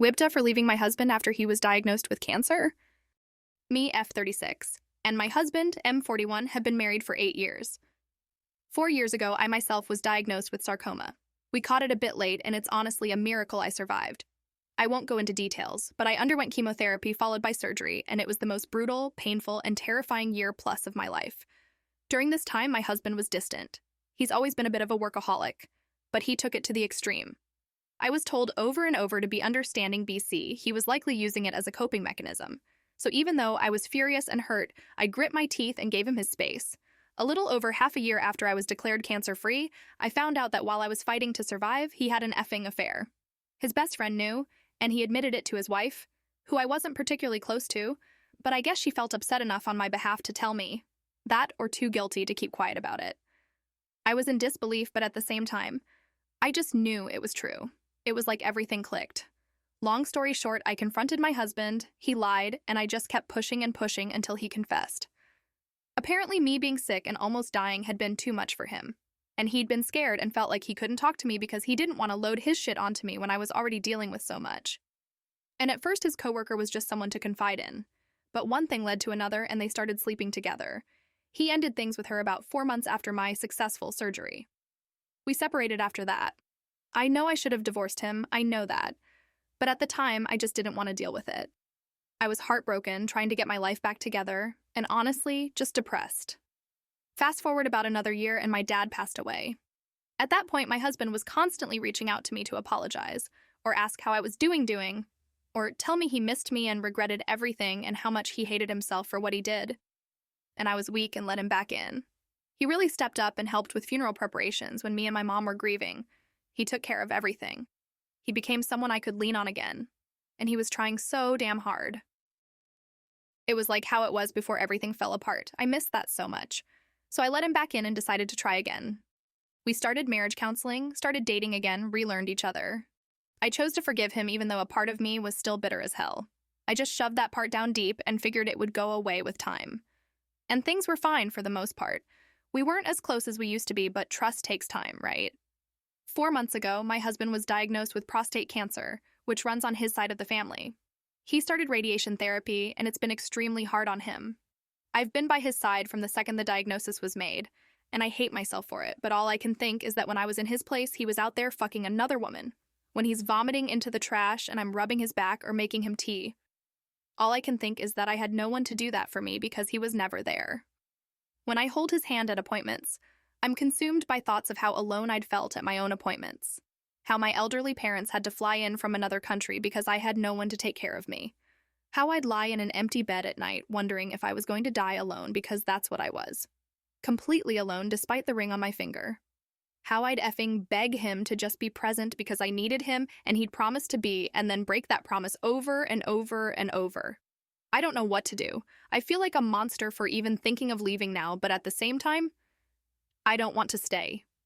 WIBTAH for leaving my husband after he was diagnosed with cancer? Me, F36, and my husband, M41, have been married for 8 years. 4 years ago, I myself was diagnosed with sarcoma. We caught it a bit late, and it's honestly a miracle I survived. I won't go into details, but I underwent chemotherapy followed by surgery, and it was the most brutal, painful, and terrifying year plus of my life. During this time, my husband was distant. He's always been a bit of a workaholic, but he took it to the extreme. I was told over and over to be understanding BC. He was likely using it as a coping mechanism. So even though I was furious and hurt, I grit my teeth and gave him his space. A little over half a year after I was declared cancer-free, I found out that while I was fighting to survive, he had an effing affair. His best friend knew, and he admitted it to his wife, who I wasn't particularly close to, but I guess she felt upset enough on my behalf to tell me. That or too guilty to keep quiet about it. I was in disbelief, but at the same time, I just knew it was true. It was like everything clicked. Long story short, I confronted my husband, he lied, and I just kept pushing and pushing until he confessed. Apparently, me being sick and almost dying had been too much for him. And he'd been scared and felt like he couldn't talk to me because he didn't want to load his shit onto me when I was already dealing with so much. And at first, his coworker was just someone to confide in. But one thing led to another, and they started sleeping together. He ended things with her about 4 months after my successful surgery. We separated after that. I know I should have divorced him, I know that. But at the time, I just didn't want to deal with it. I was heartbroken, trying to get my life back together, and honestly, just depressed. Fast forward about another year, and my dad passed away. At that point, my husband was constantly reaching out to me to apologize, or ask how I was doing, or tell me he missed me and regretted everything and how much he hated himself for what he did. And I was weak and let him back in. He really stepped up and helped with funeral preparations when me and my mom were grieving. He took care of everything. He became someone I could lean on again, and he was trying so damn hard. It was like how it was before everything fell apart. I missed that so much. So I let him back in and decided to try again. We started marriage counseling, started dating again, relearned each other. I chose to forgive him even though a part of me was still bitter as hell. I just shoved that part down deep and figured it would go away with time. And things were fine for the most part. We weren't as close as we used to be, but trust takes time, right? 4 months ago, my husband was diagnosed with prostate cancer, which runs on his side of the family. He started radiation therapy, and it's been extremely hard on him. I've been by his side from the second the diagnosis was made, and I hate myself for it, but all I can think is that when I was in his place, he was out there fucking another woman. When he's vomiting into the trash and I'm rubbing his back or making him tea. All I can think is that I had no one to do that for me because he was never there. When I hold his hand at appointments, I'm consumed by thoughts of how alone I'd felt at my own appointments. How my elderly parents had to fly in from another country because I had no one to take care of me. How I'd lie in an empty bed at night wondering if I was going to die alone because that's what I was. Completely alone despite the ring on my finger. How I'd effing beg him to just be present because I needed him and he'd promise to be and then break that promise over and over and over. I don't know what to do. I feel like a monster for even thinking of leaving now, but at the same time, I don't want to stay.